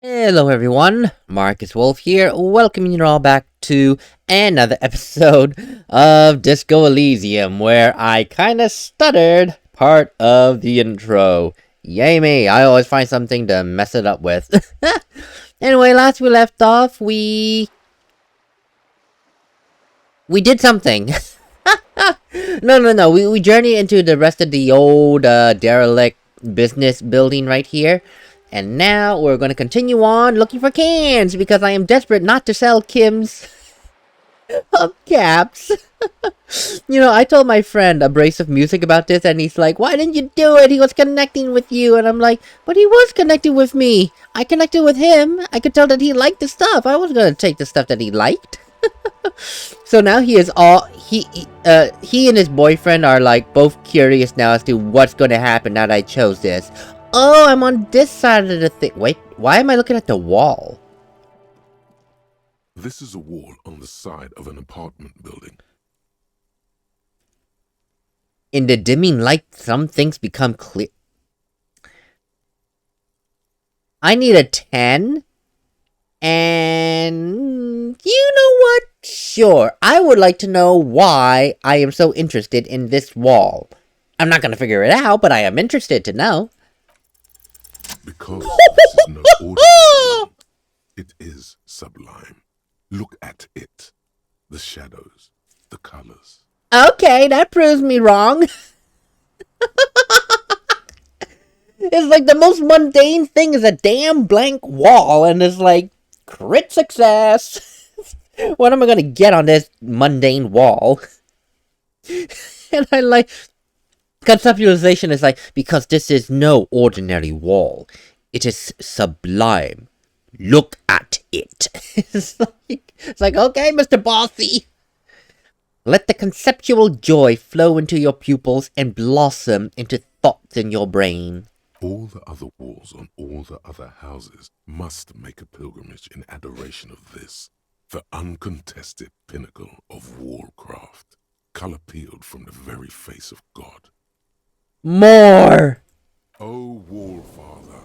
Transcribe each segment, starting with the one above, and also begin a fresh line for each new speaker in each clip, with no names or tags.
Hello everyone, MarcusWolfe here, welcoming you all back to another episode of Disco Elysium, where I kinda stuttered part of the intro. Yay me, I always find something to mess it up with. Anyway, last we left off, we did something. No, we journeyed into the rest of the old, derelict business building right here. And now we're going to continue on looking for cans because I am desperate not to sell Kim's hubcaps. I told my friend Abrasive Music about this and he's like, why didn't you do it? He was connecting with you. And I'm like, but he was connecting with me. I connected with him. I could tell that he liked the stuff. I was going to take the stuff that he liked. So now he is he and his boyfriend are like both curious now as to what's going to happen now that I chose this. Oh, I'm on this side of the thing. Wait, why am I looking at the wall?
This is a wall on the side of an apartment building.
In the dimming light, some things become clear. I need a 10. And you know what? Sure, I would like to know why I am so interested in this wall. I'm not going to figure it out, but I am interested to know.
Because this is no ordinary wall. It is sublime. Look at it. The shadows, the colors.
Okay, that proves me wrong. It's like the most mundane thing is a damn blank wall, and it's like, crit success. What am I gonna get on this mundane wall? And I like... Conceptualization is like, because this is no ordinary wall. It is sublime. Look at it. It's like, okay, Mr. Bossy. Let the conceptual joy flow into your pupils and blossom into thoughts in your brain.
All the other walls on all the other houses must make a pilgrimage in adoration of this, the uncontested pinnacle of wallcraft, color peeled from the very face of God.
More!
Oh, Wallfather.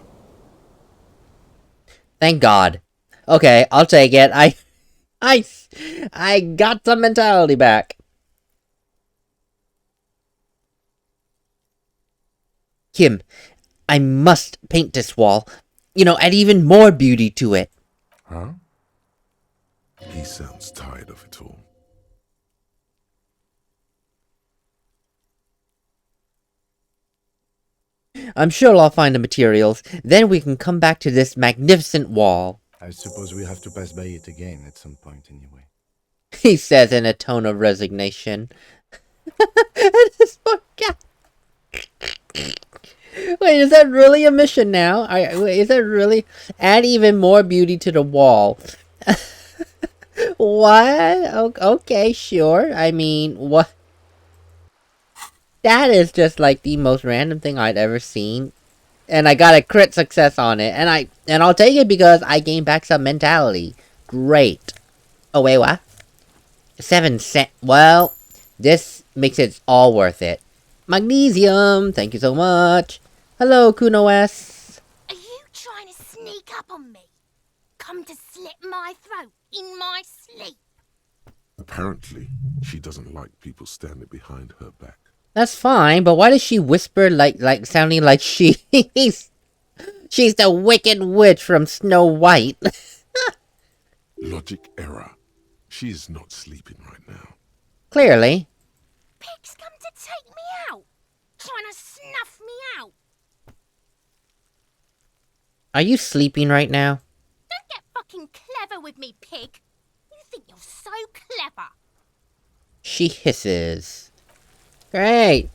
Thank God. Okay, I'll take it. I got some mentality back. Kim, I must paint this wall. Add even more beauty to it.
Huh? He sounds tired of it all.
I'm sure I'll find the materials. Then we can come back to this magnificent wall.
I suppose we have to pass by it again at some point anyway.
He says in a tone of resignation. Wait, is that really a mission now? Wait, is that really? Add even more beauty to the wall. What? Okay, sure. I mean, what? That is just like the most random thing I'd ever seen. And I got a crit success on it. And I'll take it because I gained back some mentality. Great. Oh, wait, what? 7 cents. Well, this makes it all worth it. Magnesium, thank you so much. Hello, Kuno S.
Are you trying to sneak up on me? Come to slit my throat in my sleep?
Apparently, she doesn't like people standing behind her back.
That's fine, but why does she whisper like sounding like she's the Wicked Witch from Snow White?
Logic error. She is not sleeping right now.
Clearly.
Pig's come to take me out, trying to snuff me out.
Are you sleeping right now?
Don't get fucking clever with me, pig. You think you're so clever.
She hisses. Great.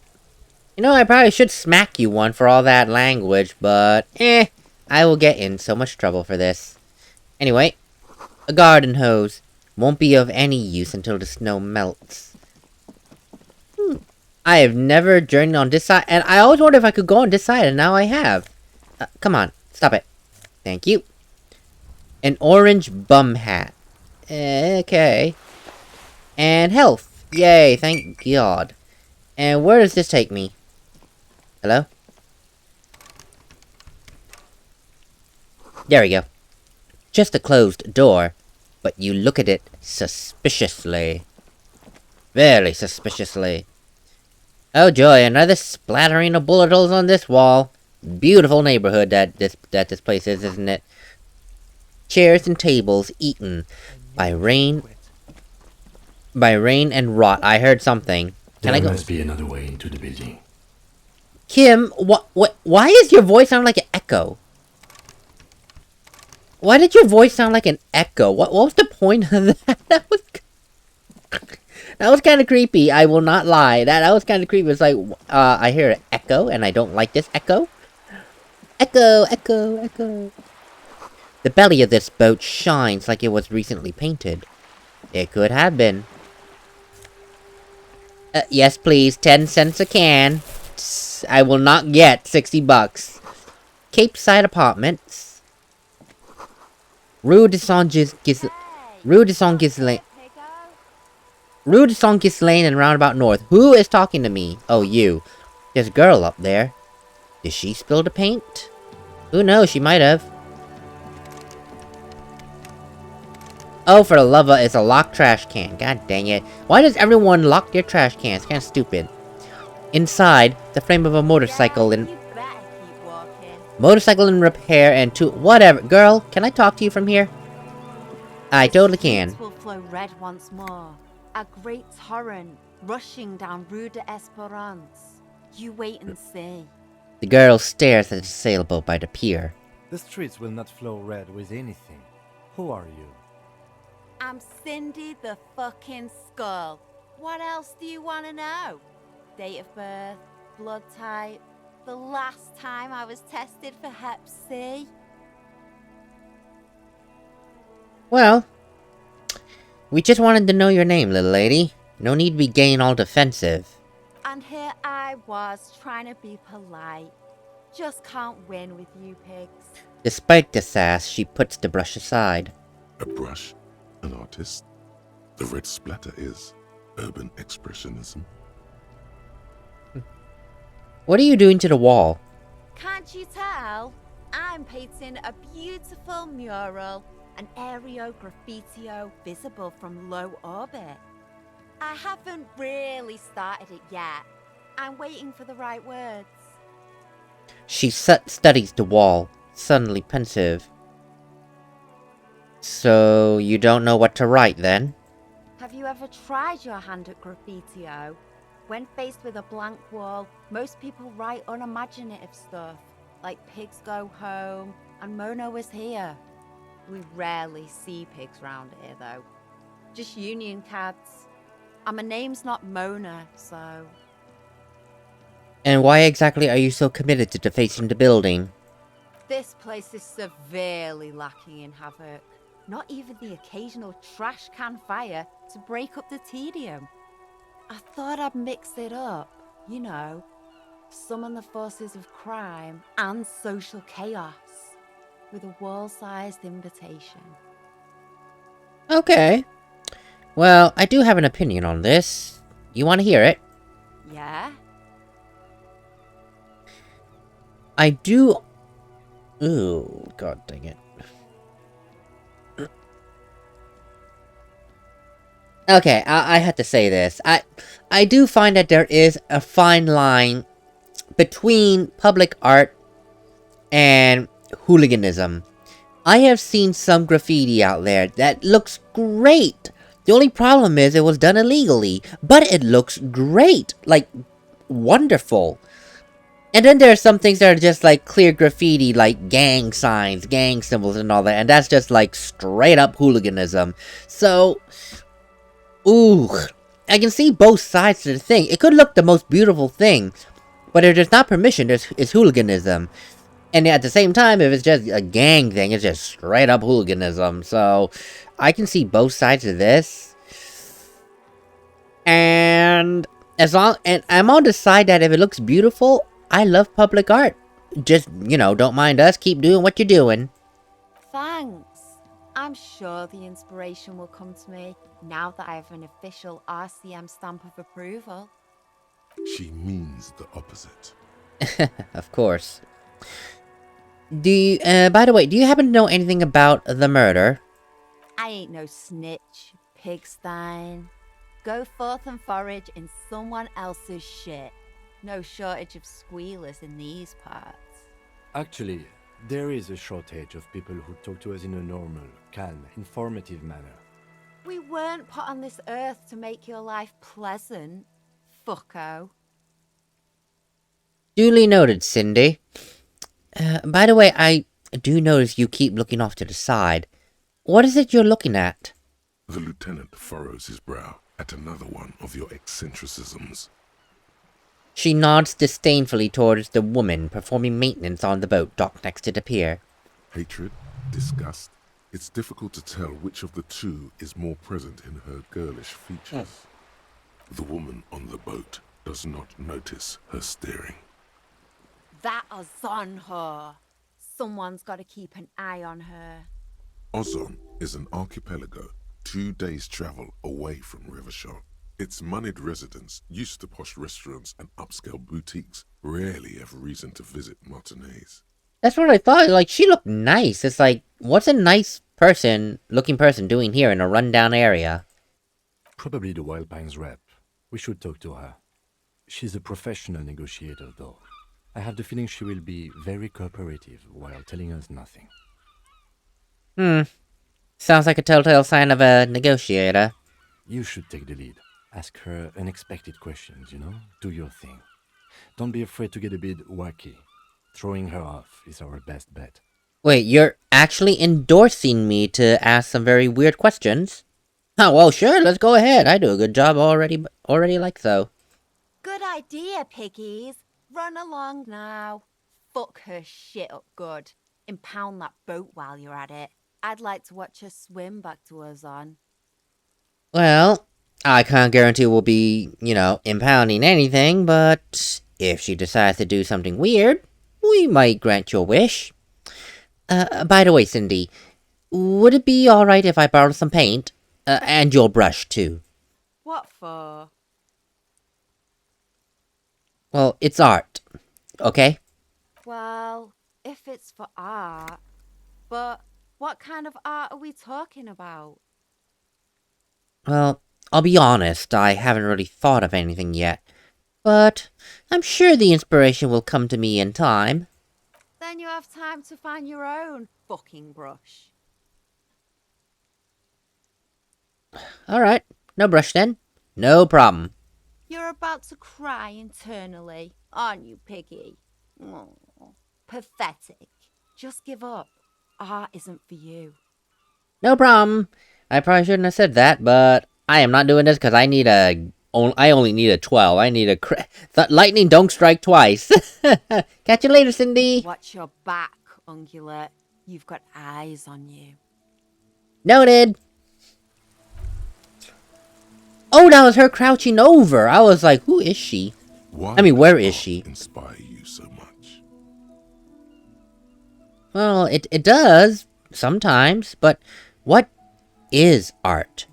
I probably should smack you one for all that language, but I will get in so much trouble for this. Anyway, a garden hose won't be of any use until the snow melts. I have never journeyed on this side, and I always wondered if I could go on this side, and now I have. Come on, stop it. Thank you. An orange bum hat. Okay. And health. Yay, thank God. And where does this take me? Hello? There we go. Just a closed door, but you look at it suspiciously. Very suspiciously. Oh joy, another splattering of bullet holes on this wall. Beautiful neighborhood that this place is, isn't it? Chairs and tables eaten by rain and rot. I heard something. Can I go?
There must be another way into the building.
Kim, why is your voice sound like an echo? Why did your voice sound like an echo? What was the point of that? That was kind of creepy. I will not lie. That was kind of creepy. It's like, I hear an echo, and I don't like this echo. Echo, echo, echo. The belly of this boat shines like it was recently painted. It could have been. Yes, please. 10 cents a can. I will not get 60 bucks. Cape Side Apartments. Rue de Songes Lane and Roundabout North. Who is talking to me? Oh, you. There's a girl up there. Did she spill the paint? Who knows? She might have. Oh, for the love of, it's a locked trash can. God dang it. Why does everyone lock their trash cans? Kind of stupid. Inside, the frame of a motorcycle in repair and whatever. Girl, can I talk to you from here? I totally can.
Will flow red once more. A great torrent rushing down Rue de Esperance. You wait and see.
The girl stares at the sailboat by the pier.
The streets will not flow red with anything. Who are you?
I'm Cindy the fucking Skull. What else do you want to know? Date of birth, blood type, the last time I was tested for Hep C.
Well, we just wanted to know your name, little lady. No need to be getting all defensive.
And here I was trying to be polite. Just can't win with you pigs.
Despite the sass, she puts the brush aside.
A brush? An artist? The red splatter is urban expressionism.
What are you doing to the wall?
Can't you tell? I'm painting a beautiful mural, an aereo graffitio visible from low orbit. I haven't really started it yet. I'm waiting for the right words.
She studies the wall, suddenly pensive. So, you don't know what to write, then?
Have you ever tried your hand at graffitio? When faced with a blank wall, most people write unimaginative stuff, like pigs go home and Mono is here. We rarely see pigs round here, though. Just union cads. And my name's not Mona, so...
And why exactly are you so committed to defacing the building?
This place is severely lacking in havoc. Not even the occasional trash can fire to break up the tedium. I thought I'd mix it up, you know, summon the forces of crime and social chaos with a wall-sized invitation.
Okay. Well, I do have an opinion on this. You want to hear it?
Yeah?
I do... Ooh, god dang it. Okay, I had to say this. I do find that there is a fine line between public art and hooliganism. I have seen some graffiti out there that looks great. The only problem is it was done illegally, but it looks great. Like, wonderful. And then there are some things that are just like clear graffiti, like gang signs, gang symbols and all that, and that's just like straight up hooliganism. So... Ooh, I can see both sides to the thing. It could look the most beautiful thing, but if there's not permission, it's hooliganism. And at the same time, if it's just a gang thing, it's just straight up hooliganism. So, I can see both sides of this. And I'm on the side that if it looks beautiful, I love public art. Just, you know, don't mind us, keep doing what you're doing.
Thanks. I'm sure the inspiration will come to me now that I have an official RCM stamp of approval.
She means the opposite.
Of course. By the way, do you happen to know anything about the murder?
I ain't no snitch, pigstein. Go forth and forage in someone else's shit. No shortage of squealers in these parts.
Actually, there is a shortage of people who talk to us in a normal, calm, informative manner.
We weren't put on this earth to make your life pleasant, fucko.
Duly noted, Cindy. By the way, I do notice you keep looking off to the side. What is it you're looking at?
The lieutenant furrows his brow at another one of your eccentricisms.
She nods disdainfully towards the woman performing maintenance on the boat docked next to the pier.
Hatred, disgust. It's difficult to tell which of the two is more present in her girlish features. The woman on the boat does not notice her staring.
That is on her. Someone's got to keep an eye on her.
Ozon is an archipelago 2 days' travel away from Rivershot. Its moneyed residents, used to posh restaurants and upscale boutiques, rarely have reason to visit Martinez.
That's what I thought. Like, she looked nice. It's like, what's a nice looking person doing here in a rundown area?
Probably the Wild Pines rep. We should talk to her. She's a professional negotiator, though. I have the feeling she will be very cooperative while telling us nothing.
Sounds like a telltale sign of a negotiator.
You should take the lead. Ask her unexpected questions, you know? Do your thing. Don't be afraid to get a bit wacky. Throwing her off is our best bet.
Wait, you're actually endorsing me to ask some very weird questions? Oh, well, sure, let's go ahead. I do a good job already like so.
Good idea, piggies. Run along now. Fuck her shit up good. Impound that boat while you're at it. I'd like to watch her swim back to us on.
Well, I can't guarantee we'll be, impounding anything, but if she decides to do something weird, we might grant your wish. By the way, Cindy, would it be alright if I borrowed some paint? And your brush, too.
What for?
Well, it's art, okay?
Well, if it's for art. But what kind of art are we talking about?
Well, I'll be honest, I haven't really thought of anything yet. But I'm sure the inspiration will come to me in time.
Then you have time to find your own fucking brush.
Alright, no brush then. No problem.
You're about to cry internally, aren't you, Piggy? Oh, pathetic. Just give up. Art isn't for you.
No problem. I probably shouldn't have said that, but I am not doing this because I only need a 12. I need lightning don't strike twice. Catch you later, Cindy.
Watch your back, Ungulate. You've got eyes on you.
Noted. Oh, that was her crouching over. I was like, who is she?
Why
where
does
is
art
she?
inspire you so much?
Well, it does, sometimes, but what is art?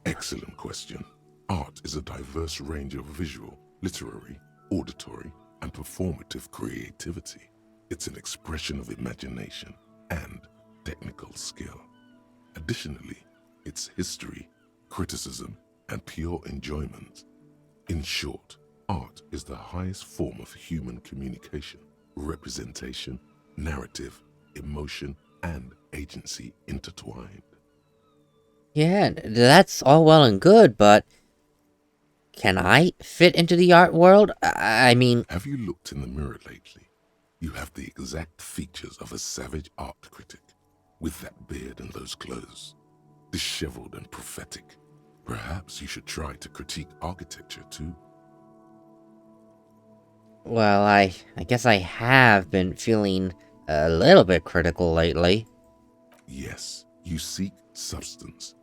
Excellent question. Art is a diverse range of visual, literary, auditory, and performative creativity. It's an expression of imagination and technical skill. Additionally, it's history, criticism, and pure enjoyment. In short, art is the highest form of human communication, representation, narrative, emotion, and agency intertwined.
Yeah, that's all well and good, but can I fit into the art world? I mean,
Have you looked in the mirror lately? You have the exact features of a savage art critic, with that beard and those clothes, disheveled and prophetic. Perhaps you should try to critique architecture too.
well, I guess I have been feeling a little bit critical lately.
Yes, you seek substance.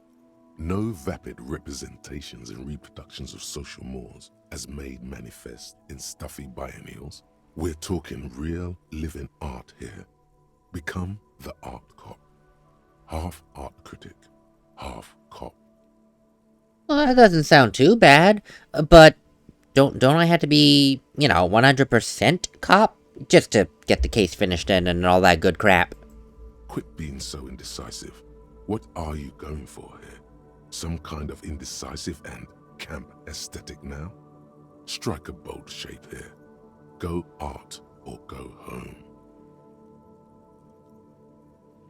No vapid representations and reproductions of social mores as made manifest in stuffy biennials. We're talking real, living art here. Become the art cop. Half art critic, half cop.
Well, that doesn't sound too bad, but don't I have to be, 100% cop? just to get the case finished and all that good crap.
Quit being so indecisive. What are you going for here? Some kind of indecisive and camp aesthetic now? Strike a bold shape here. Go art or go home.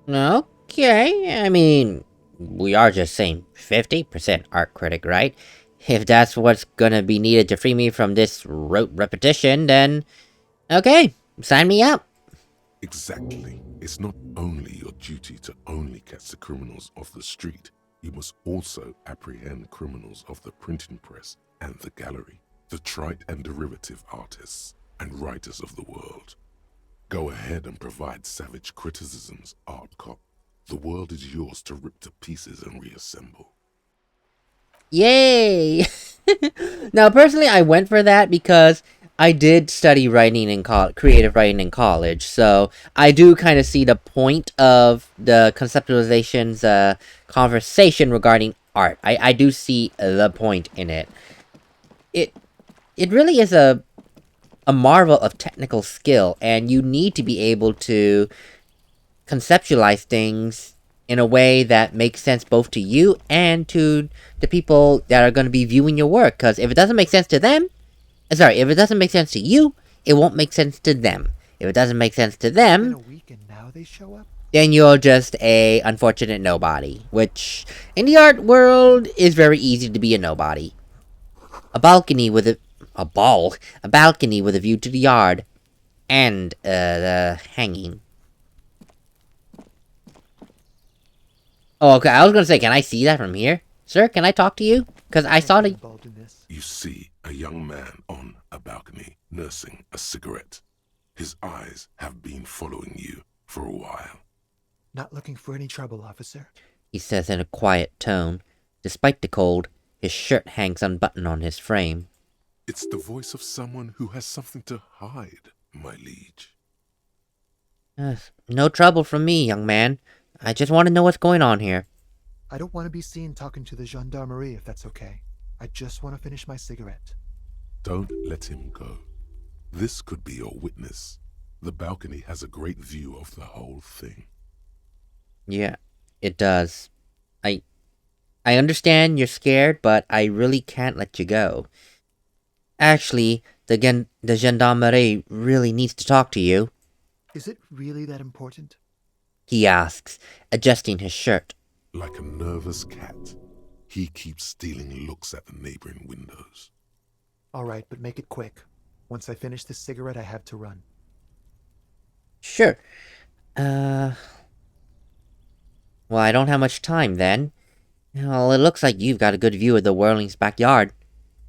Okay, I mean, we are just saying 50% art critic, right? If that's what's gonna be needed to free me from this rote repetition, then okay, sign me up.
Exactly. It's not only your duty to only catch the criminals off the street, you must also apprehend criminals of the printing press and the gallery, the trite and derivative artists and writers of the world. Go ahead and provide savage criticisms, art cop. The world is yours to rip to pieces and reassemble.
Yay! Now, personally, I went for that because I did study writing in creative writing in college, so I do kind of see the point of the conceptualization's conversation regarding art. I do see the point in it. It really is a marvel of technical skill, and you need to be able to conceptualize things in a way that makes sense both to you and to the people that are going to be viewing your work. Because if it doesn't make sense to them, if it doesn't make sense to you, it won't make sense to them. If it doesn't make sense to them,
a week and now they show up?
then you're just a unfortunate nobody. Which, in the art world, is very easy to be a nobody. A balcony with a balcony with a view to the yard, and the hanging. Oh, okay, I was gonna say, can I see that from here? Sir, can I talk to you? Because I saw the...
Involved in this.
You see a young man on a balcony nursing a cigarette. His eyes have been following you for a while.
Not looking for any trouble, officer.
He says in a quiet tone. Despite the cold, his shirt hangs unbuttoned on his frame.
It's the voice of someone who has something to hide, my liege.
No trouble from me, young man. I just want to know what's going on here.
I don't want to be seen talking to the gendarmerie if that's okay. I just want to finish my cigarette.
Don't let him go. This could be your witness. The balcony has a great view of the whole thing.
Yeah, it does. I understand you're scared, but I really can't let you go. Actually, the gendarmerie really needs to talk to you.
Is it really that important?
He asks, adjusting his shirt.
Like a nervous cat, he keeps stealing looks at the neighboring windows.
All right, but make it quick. Once I finish this cigarette, I have to run.
Sure. Well, I don't have much time then. Well, it looks like you've got a good view of the Whirling's backyard.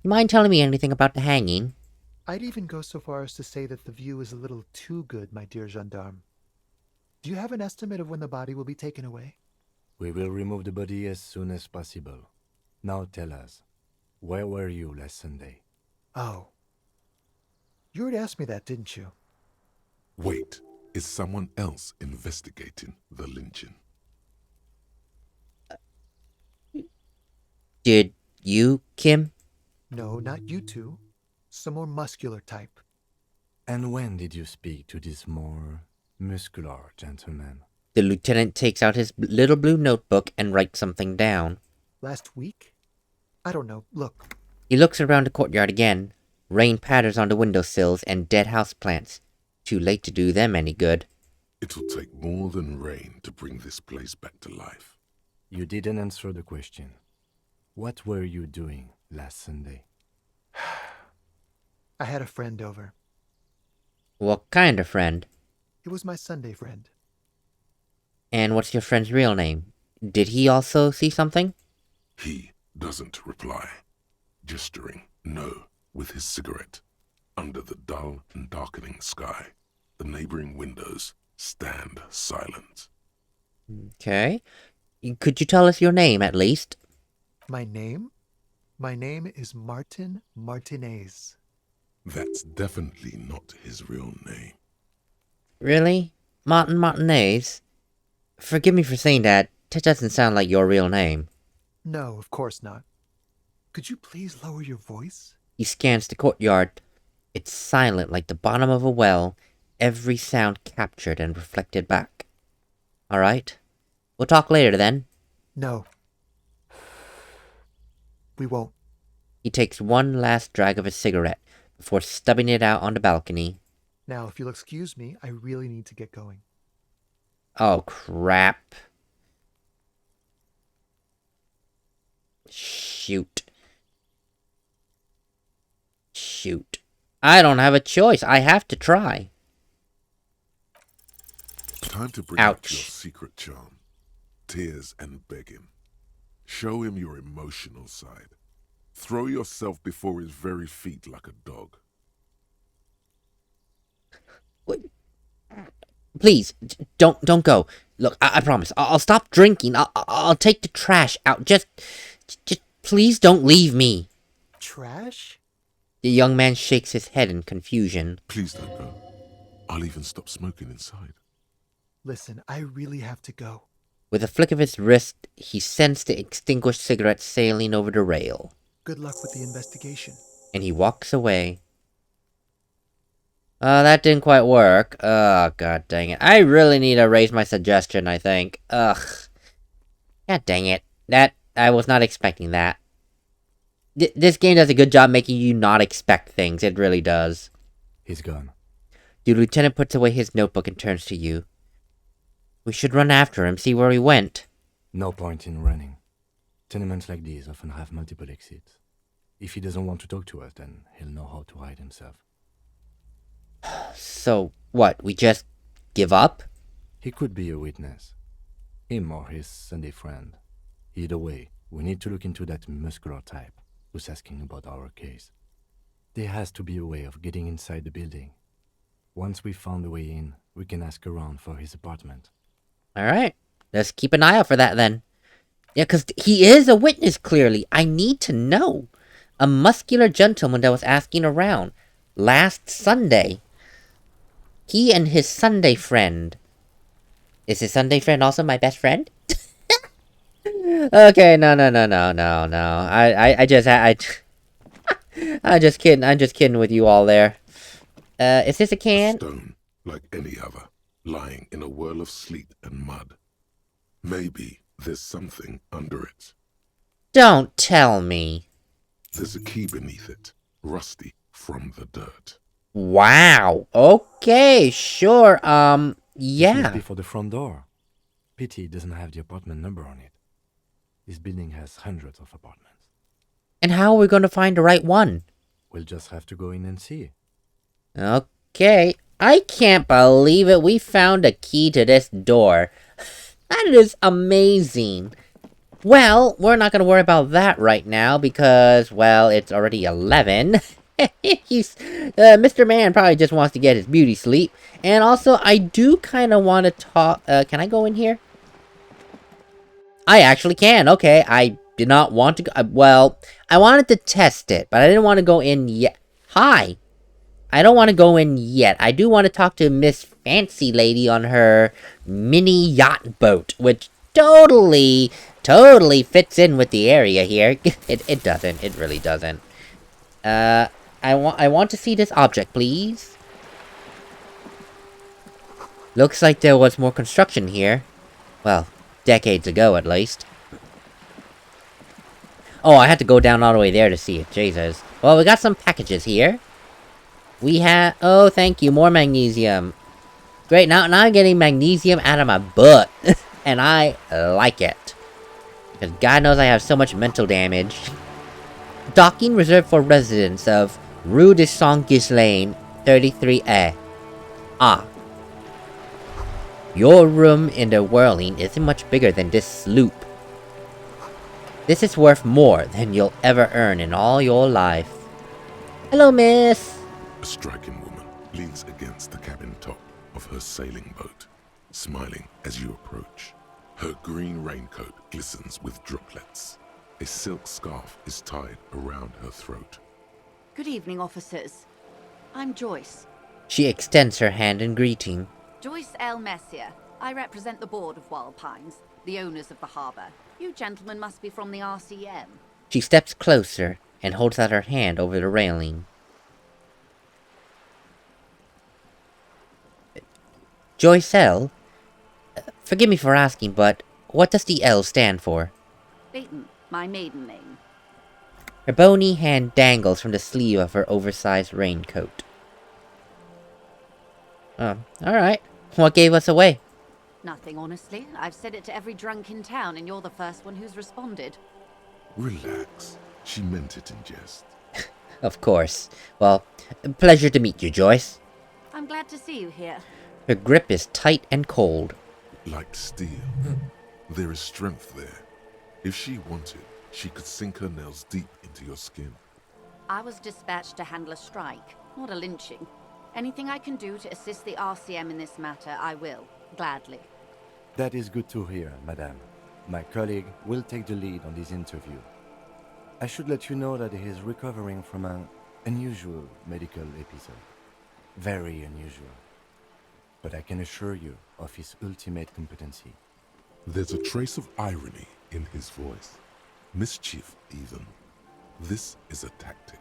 You mind telling me anything about the hanging?
I'd even go so far as to say that the view is a little too good, my dear gendarme. Do you have an estimate of when the body will be taken away?
We will remove the body as soon as possible. Now tell us, where were you last Sunday?
Oh. You already asked me that, didn't you?
Wait, is someone else investigating the lynching?
Did you, Kim?
No, not you two. Some more muscular type.
And when did you speak to this more muscular gentleman?
The lieutenant takes out his little blue notebook and writes something down.
Last week? I don't know. Look.
He looks around the courtyard again. Rain patters on the windowsills and dead houseplants. Too late to do them any good.
It'll take more than rain to bring this place back to life.
You didn't answer the question. What were you doing last Sunday?
I had a friend over.
What kind of friend?
It was my Sunday friend.
And what's your friend's real name? Did he also see something?
He doesn't reply, gesturing no with his cigarette. Under the dull and darkening sky, the neighboring windows stand silent.
Okay. Could you tell us your name, at least?
My name? My name is Martin Martinez.
That's definitely not his real name.
Really? Martin Martinez? Forgive me for saying that. That doesn't sound like your real name.
No, of course not. Could you please lower your voice?
He scans the courtyard. It's silent like the bottom of a well, every sound captured and reflected back. Alright? We'll talk later then.
No. We won't.
He takes one last drag of his cigarette before stubbing it out on the balcony.
Now, if you'll excuse me, I really need to get going.
Oh, crap. Shoot. Shoot. I don't have a choice. I have to try.
Time to bring out your
Ouch.
secret charm. Tears and begging. Show him your emotional side. Throw yourself before his very feet like a dog.
Please, don't go. Look, I promise. I'll stop drinking. I'll take the trash out. Just please don't leave me.
Trash?
The young man shakes his head in confusion.
Please don't go. I'll even stop smoking inside.
Listen, I really have to go.
With a flick of his wrist, he sends the extinguished cigarette sailing over the rail.
Good luck with the investigation.
And he walks away. That didn't quite work. Oh, god dang it. I really need to raise my suggestion, I think. Ugh. God dang it. I was not expecting that. This game does a good job making you not expect things. It really does.
He's gone.
The lieutenant puts away his notebook and turns to you. We should run after him, see where he went.
No point in running. Tenements like these often have multiple exits. If he doesn't want to talk to us, then he'll know how to hide himself.
So, what, we just give up?
He could be a witness. Him or his Sunday friend. Either way, we need to look into that muscular type who's asking about our case. There has to be a way of getting inside the building. Once we've found the way in, we can ask around for his apartment.
Alright, let's keep an eye out for that then. Yeah, because he is a witness, clearly. I need to know. A muscular gentleman that was asking around last Sunday. He and his Sunday friend. Is his Sunday friend also my best friend? Okay, no. I'm just kidding with you all there. Is this a can?
Stone, like any other, lying in a whirl of sleet and mud. Maybe there's something under it.
Don't tell me.
There's a key beneath it, rusty from the dirt.
Wow. Okay, sure.
It must
Yeah.
be for the front door. Pity it doesn't have the apartment number on it. This building has hundreds of apartments.
And how are we going to find the right one?
We'll just have to go in and see.
Okay. I can't believe it. We found a key to this door. That is amazing. Well, we're not going to worry about that right now because, well, it's already 11. Mr. Man probably just wants to get his beauty sleep. And also, I do kind of want to talk... can I go in here? I actually can. Okay, I did not want to go... well, I wanted to test it, but I didn't want to go in yet. Hi! I don't want to go in yet. I do want to talk to Miss Fancy Lady on her mini yacht boat, which totally fits in with the area here. It doesn't. It really doesn't. I want to see this object, please. Looks like there was more construction here. Well, decades ago, at least. Oh, I had to go down all the way there to see it. Jesus. Well, we got some packages here. We have... oh, thank you. More magnesium. Great. Now I'm getting magnesium out of my butt. And I like it. Because God knows I have so much mental damage. Docking reserved for residents of Rue de Saint-Ghislain, 33A. Ah. Your room in the whirling isn't much bigger than this sloop. This is worth more than you'll ever earn in all your life. Hello, miss.
A striking woman leans against the cabin top of her sailing boat, smiling as you approach. Her green raincoat glistens with droplets. A silk scarf is tied around her throat.
Good evening, officers. I'm Joyce.
She extends her hand in greeting.
Joyce L. Messier. I represent the board of Wild Pines, the owners of the harbour. You gentlemen must be from the RCM.
She steps closer and holds out her hand over the railing. Joyce L? Forgive me for asking, but what does the L stand for?
Leighton, my maiden name.
Her bony hand dangles from the sleeve of her oversized raincoat. Oh, alright. What gave us away?
Nothing, honestly. I've said it to every drunk in town, and you're the first one who's responded.
Relax. She meant it in jest.
Of course. Well, pleasure to meet you, Joyce.
I'm glad to see you here.
Her grip is tight and cold.
Like steel. There is strength there. If she wanted, she could sink her nails deep into your skin.
I was dispatched to handle a strike, not a lynching. Anything I can do to assist the RCM in this matter, I will, gladly.
That is good to hear, madame. My colleague will take the lead on this interview. I should let you know that he is recovering from an unusual medical episode. Very unusual. But I can assure you of his ultimate competency.
There's a trace of irony in his voice. Mischief, even. This is a tactic.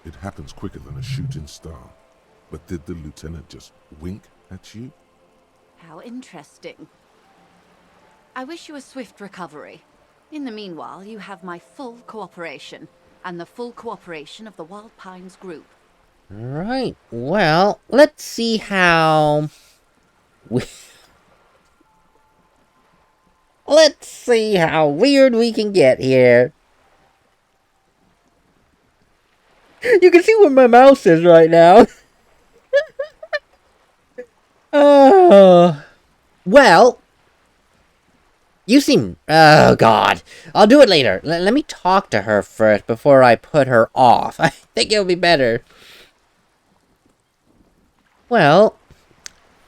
It happens quicker than a shooting star. But did the lieutenant just wink at you?
How interesting. I wish you a swift recovery. In the meanwhile, you have my full cooperation, and the full cooperation of the Wild Pines group.
Right, well, let's see how... Let's see how weird we can get here. You can see where my mouse is right now. Well, you seem... Oh, God. I'll do it later. Let me talk to her first before I put her off. I think it'll be better. Well,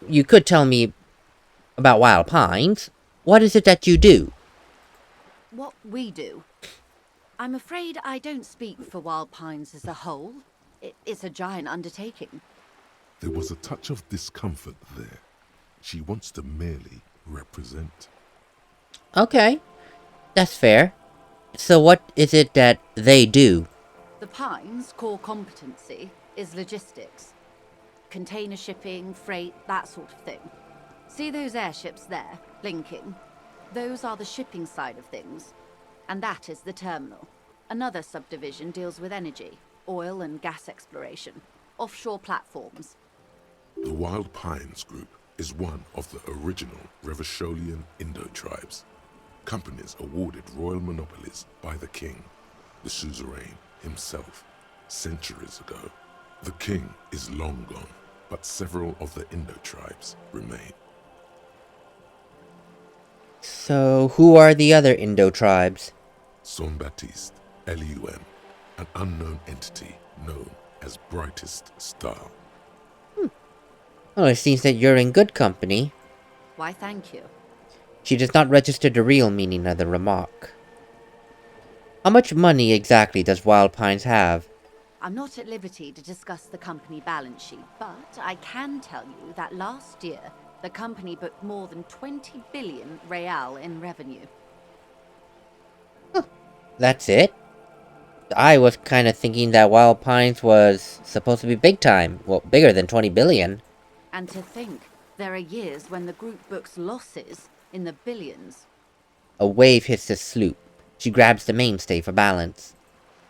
you could tell me about Wild Pines. What is it that you do?
What we do? I'm afraid I don't speak for Wild Pines as a whole. It's a giant undertaking.
There was a touch of discomfort there. She wants to merely represent.
Okay, that's fair. So what is it that they do?
The Pines' core competency is logistics. Container shipping, freight, that sort of thing. See those airships there, blinking? Those are the shipping side of things. And that is the terminal. Another subdivision deals with energy, oil and gas exploration, offshore platforms.
The Wild Pines Group is one of the original Revacholian Indo tribes. Companies awarded royal monopolies by the king, the suzerain himself, centuries ago. The king is long gone, but several of the Indo tribes remain.
So who are the other Indo tribes?
Son Baptiste, Elysium, an unknown entity known as Brightest Star.
Well, it seems that you're in good company.
Why, thank you.
She does not register the real meaning of the remark. How much money exactly does Wild Pines have?
I'm not at liberty to discuss the company balance sheet, but I can tell you that last year, the company booked more than 20 billion real in revenue.
That's it? I was kind of thinking that Wild Pines was supposed to be big time. Well, bigger than 20 billion.
And to think, there are years when the group books losses in the billions.
A wave hits the sloop. She grabs the mainstay for balance.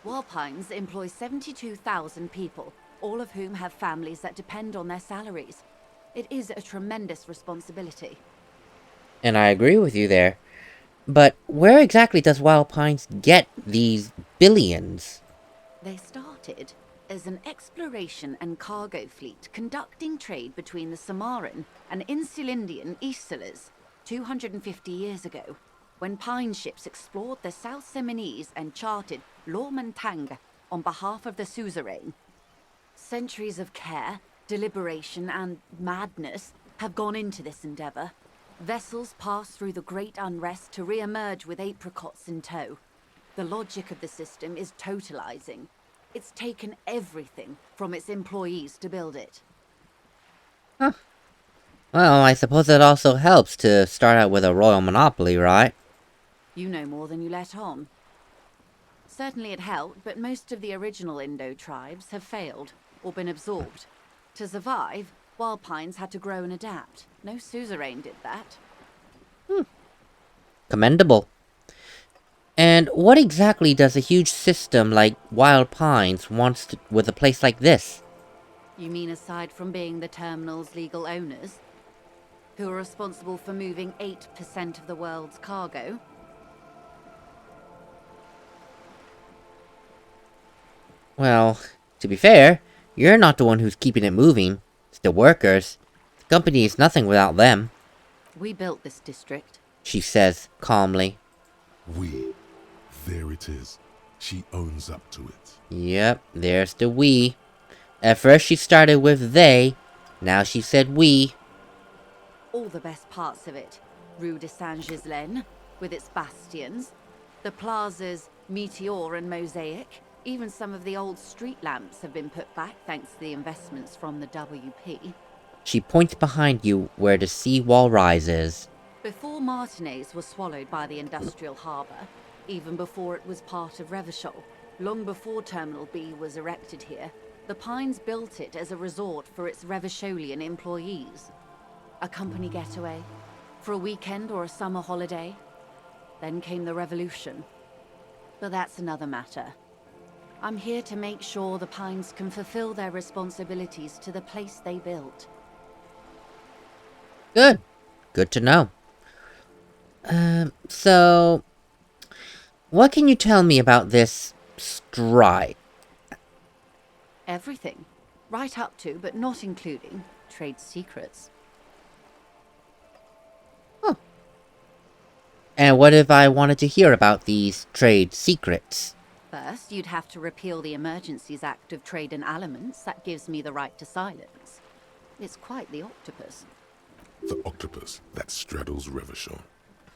Wild Pines employs 72,000 people, all of whom have families that depend on their salaries. It is a tremendous responsibility.
And I agree with you there. But where exactly does Wild Pines get these billions?
They started as an exploration and cargo fleet conducting trade between the Samaran and Insulindian Isolas 250 years ago, when Pine ships explored the South Seminese and charted Lormentang on behalf of the suzerain. Centuries of care, deliberation, and madness have gone into this endeavor. Vessels pass through the great unrest to re-emerge with apricots in tow. The logic of the system is totalizing. It's taken everything from its employees to build it.
Huh. Well, I suppose it also helps to start out with a royal monopoly, right?
You know more than you let on. Certainly it helped, but most of the original Indo tribes have failed or been absorbed. To survive, Wild pines had to grow and adapt. No suzerain did that.
Commendable. And what exactly does a huge system like Wild Pines wants with a place like this?
You mean aside from being the terminal's legal owners, who are responsible for moving 8% of the world's cargo?
Well, to be fair, you're not the one who's keeping it moving. It's the workers. The company is nothing without them,
We built this district.
she says calmly.
We. There it is. She owns up to it.
Yep, there's the we. At first she started with they, now she said we.
All the best parts of it. Rue de Saint-Ghislain, with its bastions. The plazas Meteor and Mosaic. Even some of the old street lamps have been put back thanks to the investments from the WP.
She points behind you where the seawall rises.
Before Martinez was swallowed by the industrial harbour, even before it was part of Revachol, long before Terminal B was erected here, the Pines built it as a resort for its Revacholian employees. A company getaway, for a weekend or a summer holiday. Then came the revolution. But that's another matter. I'm here to make sure the Pines can fulfill their responsibilities to the place they built.
Good. Good to know. So... what can you tell me about this strike?
Everything. Right up to, but not including, trade secrets.
And what if I wanted to hear about these trade secrets?
First, you'd have to repeal the Emergencies Act of Trade in Elements. That gives me the right to silence. It's quite the octopus.
The octopus that straddles Revachol.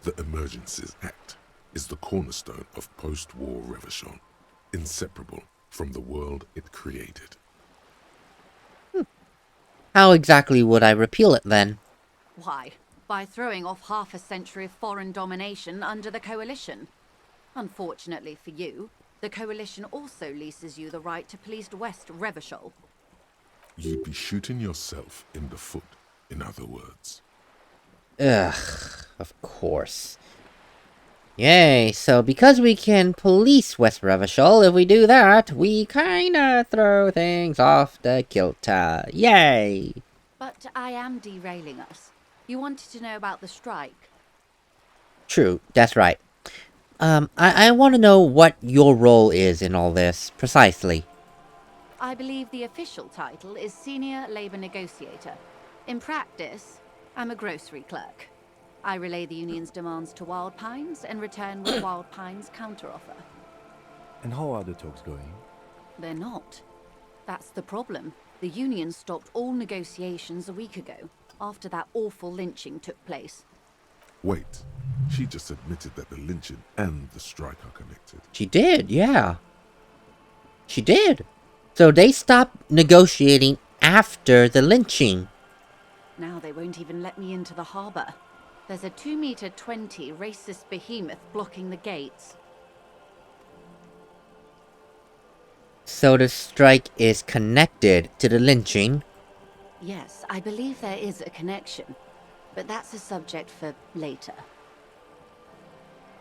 The Emergencies Act is the cornerstone of post-war Revachol, inseparable from the world it created.
How exactly would I repeal it then?
Why? By throwing off half a century of foreign domination under the Coalition. Unfortunately for you, the Coalition also leases you the right to police West Revachol.
You'd be shooting yourself in the foot, in other words.
Ugh, of course. Yay, so because we can police West Revachol, if we do that, we kinda throw things off the kilter. Yay!
But I am derailing us. You wanted to know about the strike.
True, that's right. I want to know what your role is in all this, precisely.
I believe the official title is Senior Labor Negotiator. In practice, I'm a grocery clerk. I relay the union's demands to Wild Pines and return with Wild Pines' counteroffer.
And how are the talks going?
They're not. That's the problem. The union stopped all negotiations a week ago, after that awful lynching took place.
Wait, she just admitted that the lynching and the strike are connected.
She did, yeah. She did. So they stopped negotiating after the lynching.
Now they won't even let me into the harbour. There's a 2-meter 20 racist behemoth blocking the gates.
So the strike is connected to the lynching.
Yes, I believe there is a connection. But that's a subject for later.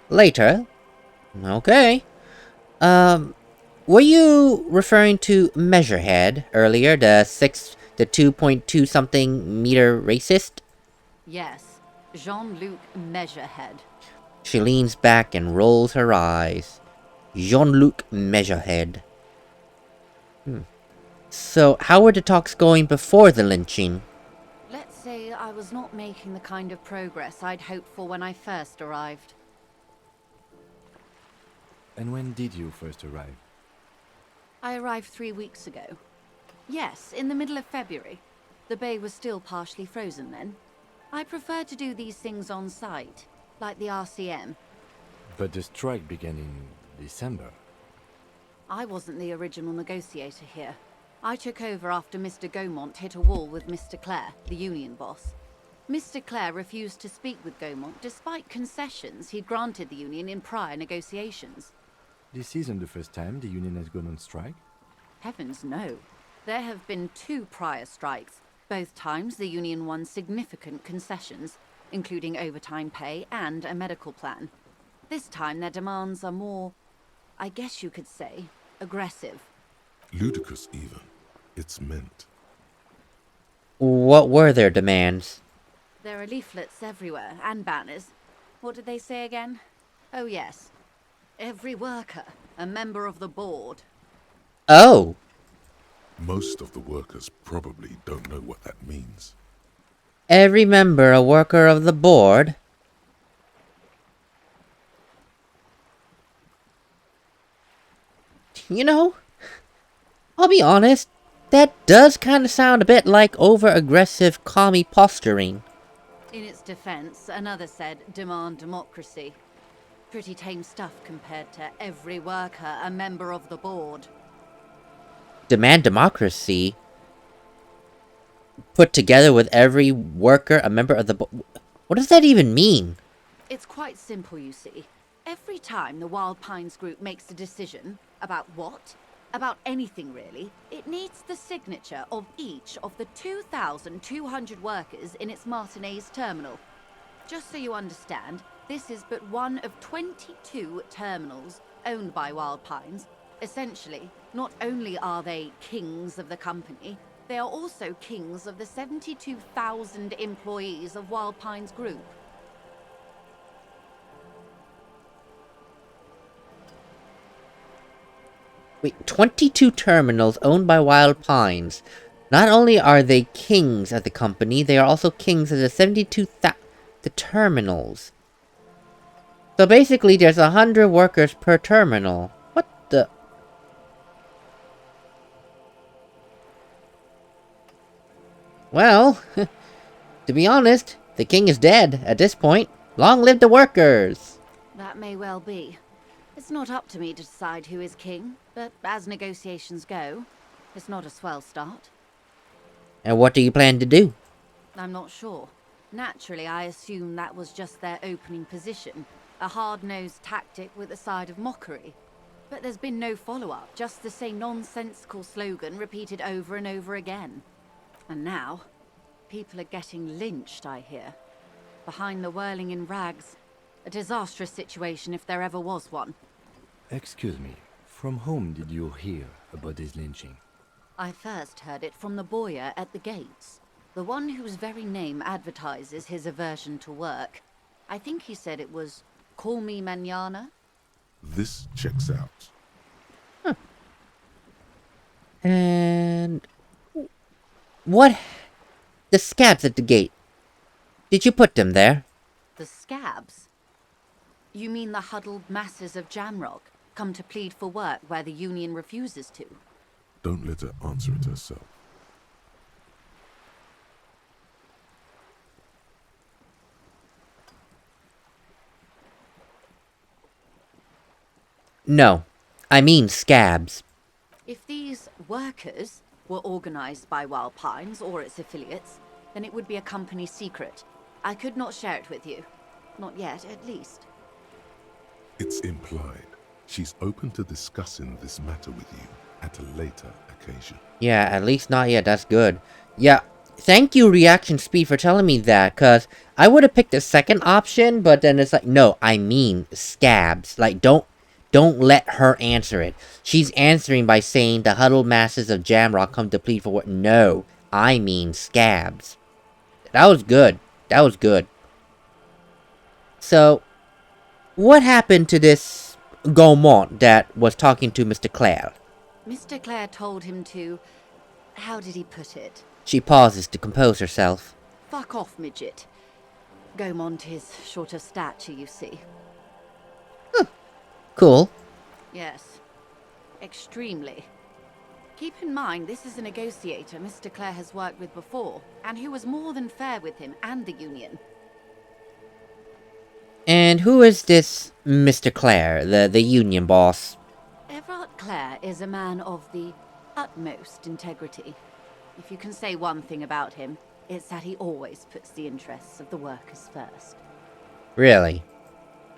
Later? Okay. Were you referring to Measurehead earlier, the 2.2 something meter racist?
Yes, Jean-Luc Measurehead.
She leans back and rolls her eyes. Jean-Luc Measurehead. So, how were the talks going before the lynching?
Let's say I was not making the kind of progress I'd hoped for when I first arrived.
And when did you first arrive?
I arrived 3 weeks ago. Yes, in the middle of February. The bay was still partially frozen then. I prefer to do these things on site, like the RCM.
But the strike began in December.
I wasn't the original negotiator here. I took over after Mr. Gaumont hit a wall with Mr. Clare, the union boss. Mr. Clare refused to speak with Gaumont despite concessions he'd granted the union in prior negotiations.
This isn't the first time the union has gone on strike.
Heavens no. There have been 2 prior strikes, Both times the union won significant concessions, including overtime pay and a medical plan. This time their demands are more, I guess you could say, aggressive.
Ludicrous, even. It's meant.
What were their demands?
There are leaflets everywhere, and banners. What did they say again? Oh yes. Every worker, a member of the board.
Oh!
Most of the workers probably don't know what that means.
Every member a worker of the board? You know, I'll be honest, that does kind of sound a bit like over-aggressive commie posturing.
In its defense, another said, demand democracy. Pretty tame stuff compared to every worker a member of the board.
Demand democracy? Put together with every worker a member of the board? What does that even mean?
It's quite simple, you see. Every time the Wild Pines group makes a decision, about what? About anything really, it needs the signature of each of the 2,200 workers in its Martinez terminal. Just so you understand, this is but one of 22 terminals owned by Wild Pines. Essentially, not only are they kings of the company, they are also kings of the 72,000 employees of Wild Pines Group.
Wait, 22 terminals owned by Wild Pines. Not only are they kings of the company, they are also kings of the 72,000 terminals. So basically, there's 100 workers per terminal. What the... Well, to be honest, the king is dead at this point. Long live the workers!
That may well be. It's not up to me to decide who is king, but as negotiations go, it's not a swell start.
And what do you plan to do?
I'm not sure. Naturally, I assume that was just their opening position, a hard-nosed tactic with a side of mockery. But there's been no follow-up, just the same nonsensical slogan repeated over and over again. And now, people are getting lynched, I hear. Behind the whirling in rags. A disastrous situation if there ever was one.
Excuse me, from whom did you hear about this lynching?
I first heard it from the bowyer at the gates. The one whose very name advertises his aversion to work. I think he said it was, "Call me mañana."
This checks out.
And... what... the scabs at the gate. Did you put them there?
The scabs? You mean the huddled masses of Jamrock, come to plead for work where the union refuses to?
Don't let her answer it herself.
No. I mean scabs.
If these workers were organized by Wild Pines or its affiliates, then it would be a company secret. I could not share it with you. Not yet, at least.
It's implied. She's open to discussing this matter with you at a later occasion.
Yeah, at least not yet, that's good. Yeah, thank you, Reaction Speed, for telling me that, cause I would've picked the second option, but then it's like, no, I mean scabs. Like, don't let her answer it. She's answering by saying the huddled masses of Jamrock come to plead for what? No, I mean scabs. That was good. That was good. So, what happened to this Gaumont that was talking to Mr. Clare?
Mr. Clare told him to... how did he put it?
She pauses to compose herself.
Fuck off, midget. Gaumont is short of stature, you see.
Cool.
Yes. Extremely. Keep in mind, this is a negotiator Mr. Clare has worked with before, and who was more than fair with him and the union.
And who is this Mr. Clare, the union boss?
Everard Clare is a man of the utmost integrity. If you can say one thing about him, it's that he always puts the interests of the workers first.
Really?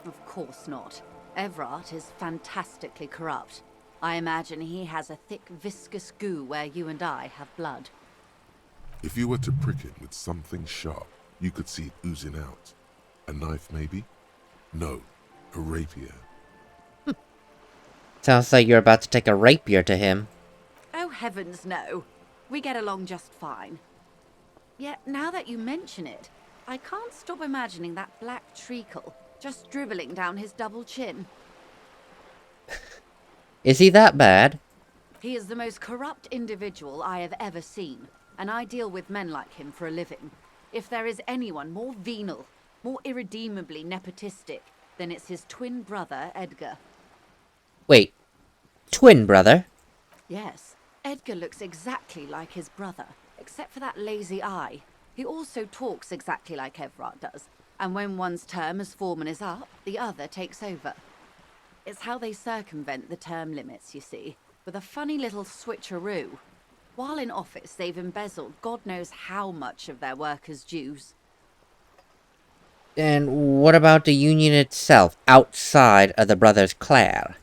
Of course not. Everard is fantastically corrupt. I imagine he has a thick, viscous goo where you and I have blood.
If you were to prick it with something sharp, you could see it oozing out. A knife, maybe? No, a rapier.
Sounds like you're about to take a rapier to him.
Oh, heavens no. We get along just fine. Yet, now that you mention it, I can't stop imagining that black treacle just dribbling down his double chin.
Is he that bad?
He is the most corrupt individual I have ever seen, and I deal with men like him for a living. If there is anyone more venal, more irredeemably nepotistic, then it's his twin brother, Edgar.
Wait, twin brother?
Yes, Edgar looks exactly like his brother, except for that lazy eye. He also talks exactly like Everard does, and when one's term as foreman is up, the other takes over. It's how they circumvent the term limits, you see, with a funny little switcheroo. While in office, they've embezzled God knows how much of their workers' dues.
And what about the union itself, outside of the Brothers Clare?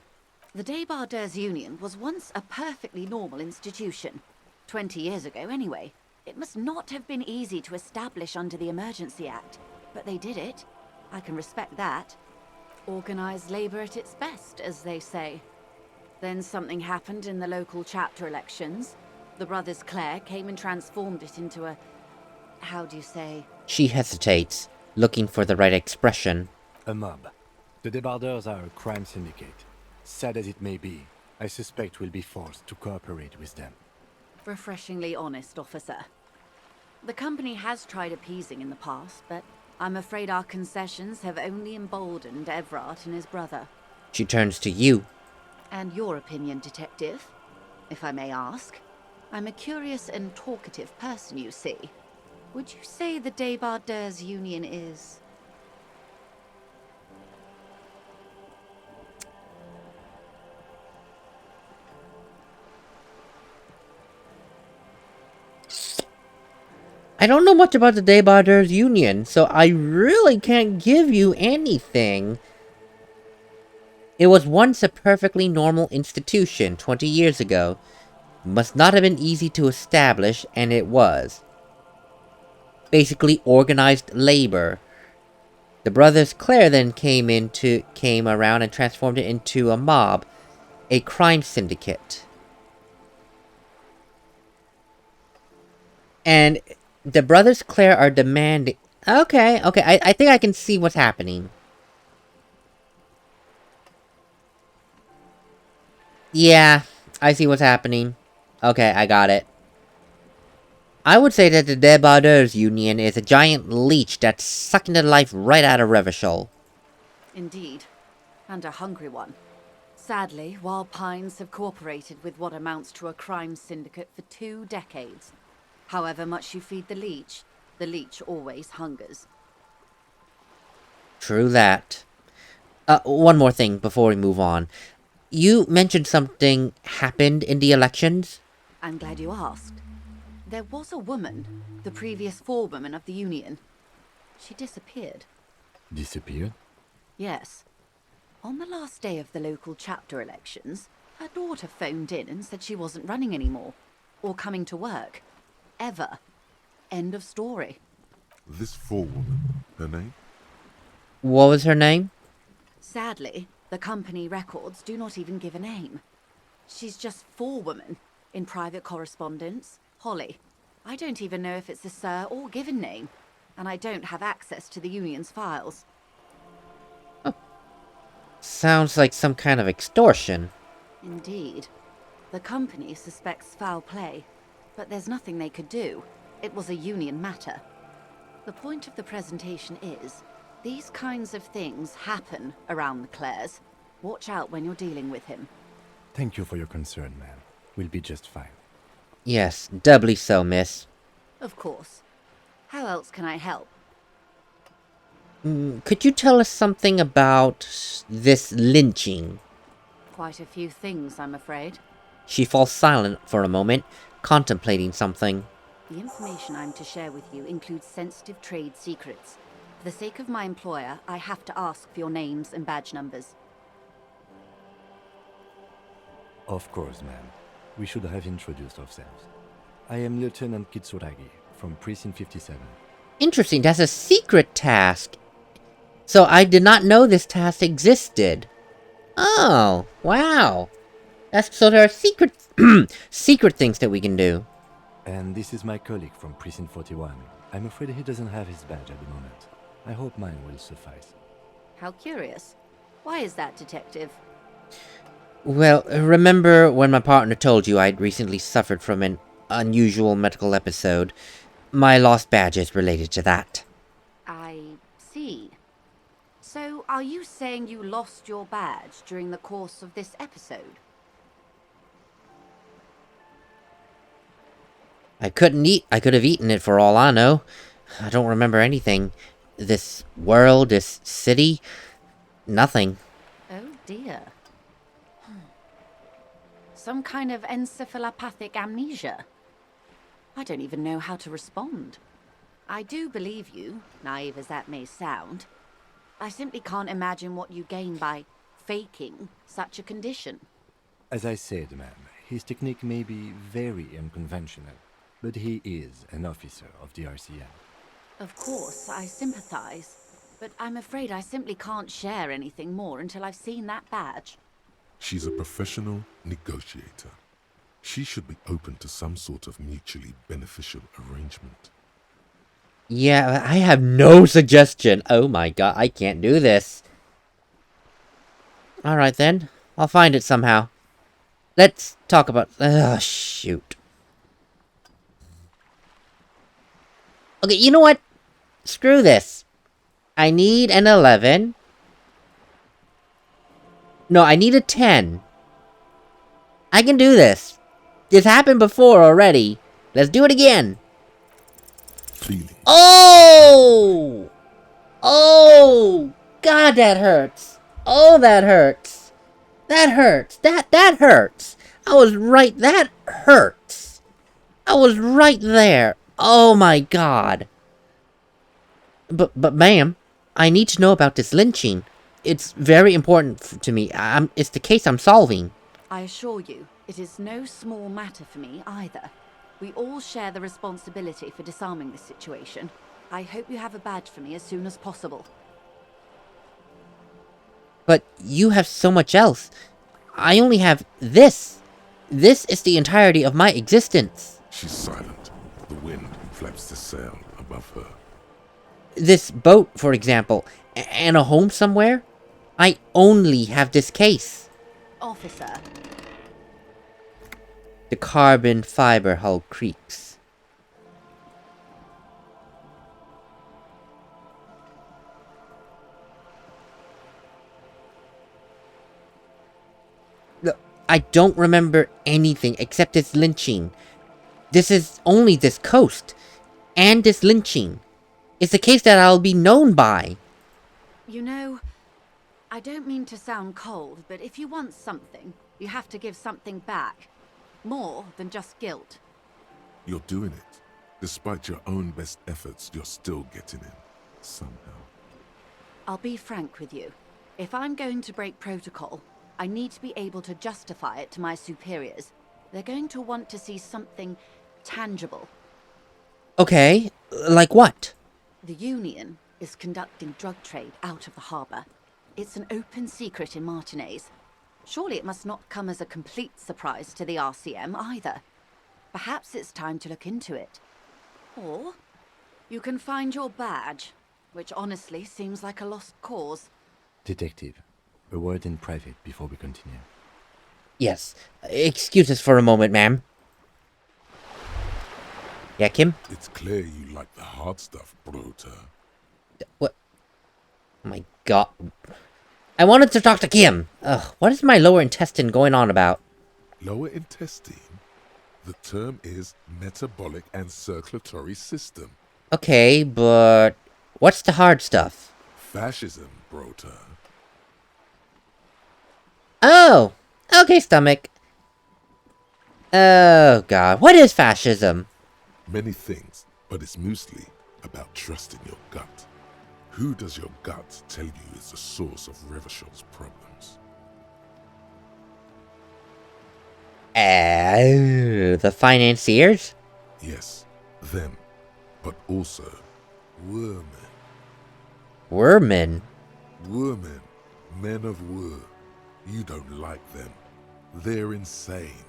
The Débardeurs Union was once a perfectly normal institution. 20 years ago, anyway. It must not have been easy to establish under the Emergency Act, but they did it. I can respect that. Organised labour at its best, as they say. Then something happened in the local chapter elections. The Brothers Clare came and transformed it into a... how do you say?
She hesitates, looking for the right expression.
A mob. The Débardeurs are a crime syndicate. Sad as it may be, I suspect we'll be forced to cooperate with them.
Refreshingly honest, officer. The company has tried appeasing in the past, but I'm afraid our concessions have only emboldened Everard and his brother.
She turns to you.
And your opinion, detective, if I may ask? I'm a curious and talkative person, you see. Would you say the Débardeurs Union is...
I don't know much about the Débardeurs Union, so I really can't give you anything. It was once a perfectly normal institution 20 years ago. Must not have been easy to establish, and it was. Basically organized labor. The Brothers Clare then came around and transformed it into a mob. A crime syndicate. And the Brothers Clare are demanding... Okay, I think I can see what's happening. Yeah, I see what's happening. Okay, I got it. I would say that the Débardeurs Union is a giant leech that's sucking the life right out of Revachol.
Indeed. And a hungry one. Sadly, Wild Pines have cooperated with what amounts to a crime syndicate for 2 decades. However much you feed the leech always hungers.
True that. One more thing before we move on. You mentioned something happened in the elections?
I'm glad you asked. There was a woman, the previous forewoman of the Union. She disappeared.
Disappeared?
Yes. On the last day of the local chapter elections, her daughter phoned in and said she wasn't running anymore. Or coming to work. Ever. End of story.
This forewoman, her name?
What was her name?
Sadly, the company records do not even give a name. She's just forewoman in private correspondence. Holly. I don't even know if it's a sir or given name, and I don't have access to the Union's files.
Sounds like some kind of extortion.
Indeed. The company suspects foul play, but there's nothing they could do. It was a Union matter. The point of the presentation is, these kinds of things happen around the Clares. Watch out when you're dealing with him.
Thank you for your concern, ma'am. We'll be just fine.
Yes, doubly so, miss.
Of course. How else can I help?
Could you tell us something about this lynching?
Quite a few things, I'm afraid.
She falls silent for a moment, contemplating something.
The information I'm to share with you includes sensitive trade secrets. For the sake of my employer, I have to ask for your names and badge numbers.
Of course, ma'am. We should have introduced ourselves. I am Lieutenant Kitsuragi, from Precinct 57.
Interesting, that's a secret task. So I did not know this task existed. Oh, wow. So there are secret secret things that we can do.
And this is my colleague from Precinct 41. I'm afraid he doesn't have his badge at the moment. I hope mine will suffice.
How curious. Why is that, Detective?
Well, remember when my partner told you I'd recently suffered from an unusual medical episode? My lost badge is related to that.
I see. So, are you saying you lost your badge during the course of this episode?
I could have eaten it for all I know. I don't remember anything. This world, this city, nothing.
Oh dear. Some kind of encephalopathic amnesia. I don't even know how to respond. I do believe you, naive as that may sound. I simply can't imagine what you gain by faking such a condition.
As I said, ma'am, his technique may be very unconventional, but he is an officer of the RCM.
Of course, I sympathize, but I'm afraid I simply can't share anything more until I've seen that badge.
She's a professional negotiator. She should be open to some sort of mutually beneficial arrangement.
Yeah, I have no suggestion. Oh my god, I can't do this. Alright then, I'll find it somehow. Let's talk about... Ugh, shoot. Okay, you know what? Screw this. I need an 11. No, I need a 10. I can do this. This happened before already. Let's do it again.
Feeling.
Oh! Oh! God, that hurts. Oh, that hurts. That hurts. That hurts. I was right. That hurts. I was right there. Oh my god. But ma'am, I need to know about this lynching. It's very important to me. It's the case I'm solving.
I assure you, it is no small matter for me either. We all share the responsibility for disarming this situation. I hope you have a badge for me as soon as possible.
But you have so much else. I only have this. This is the entirety of my existence.
She's silent. The wind flaps the sail above her.
This boat, for example, and a home somewhere. I only have this case.
Officer.
The carbon fiber hull creaks. Look, I don't remember anything except this lynching. This is only this coast. And this lynching. It's the case that I'll be known by.
You know, I don't mean to sound cold, but if you want something, you have to give something back. More than just guilt.
You're doing it. Despite your own best efforts, you're still getting in. Somehow.
I'll be frank with you. If I'm going to break protocol, I need to be able to justify it to my superiors. They're going to want to see something tangible.
Okay, like what?
The Union is conducting drug trade out of the harbour. It's an open secret in Martinez. Surely it must not come as a complete surprise to the RCM either. Perhaps it's time to look into it. Or you can find your badge, which honestly seems like a lost cause.
Detective, a word in private before we continue.
Yes. Excuse us for a moment, ma'am. Yeah, Kim?
It's clear you like the hard stuff, Brota.
What? Oh my god. I wanted to talk to Kim. Ugh, what is my lower intestine going on about?
Lower intestine? The term is metabolic and circulatory system.
Okay, but what's the hard stuff?
Fascism, Brota.
Oh! Okay, stomach. Oh god, what is fascism?
Many things, but it's mostly about trusting your gut. Who does your gut tell you is the source of Revishal's problems?
The financiers?
Yes, them. but also Wermen.
Wermen?
Wermen, men of Wer. You don't like them. They're insane.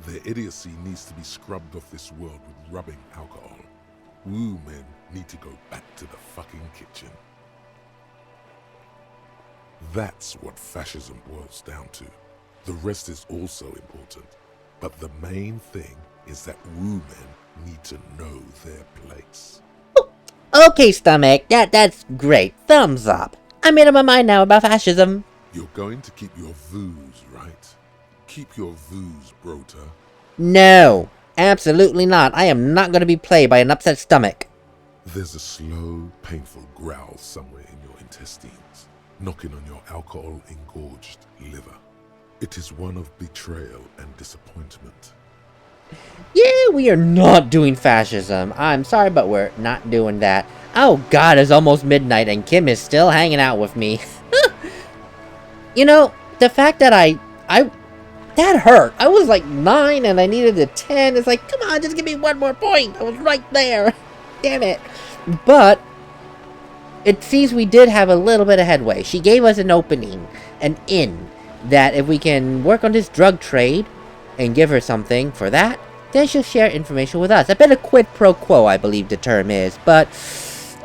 Their idiocy needs to be scrubbed off this world with rubbing alcohol. Wu men need to go back to the fucking kitchen. That's what fascism boils down to. The rest is also important. But the main thing is that Wu men need to know their place.
Okay, Stomach, that's great. Thumbs up. I made up my mind now about fascism.
You're going to keep your vooz, right? Keep your vooz, Brota.
No, absolutely not. I am not going to be played by an upset stomach.
There's a slow, painful growl somewhere in your intestines, knocking on your alcohol-engorged liver. It is one of betrayal and disappointment.
Yeah, we are not doing fascism. I'm sorry, but we're not doing that. Oh god, it's almost midnight and Kim is still hanging out with me. You know, the fact that that hurt. I was like 9 and I needed a 10. It's like, come on, just give me one more point. I was right there. Damn it. But it seems we did have a little bit of headway. She gave us an opening, an in, that if we can work on this drug trade and give her something for that, then she'll share information with us. A bit of quid pro quo, I believe the term is. But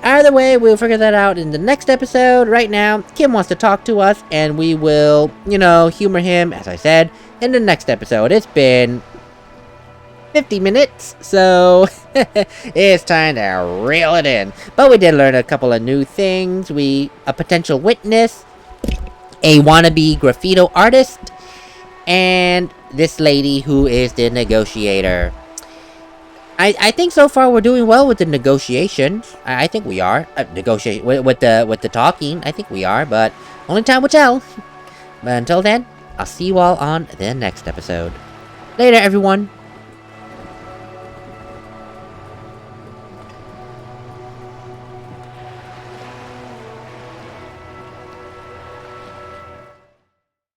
either way, we'll figure that out in the next episode. Right now, Kim wants to talk to us, and we will, humor him, as I said, in the next episode. It's been 50 minutes, so it's time to reel it in. But we did learn a couple of new things. A potential witness, a wannabe graffito artist, and this lady who is the negotiator. I think so far we're doing well with the negotiations. I think we are. Negotiate with the talking. I think we are, but only time will tell. But until then, I'll see you all on the next episode. Later, everyone.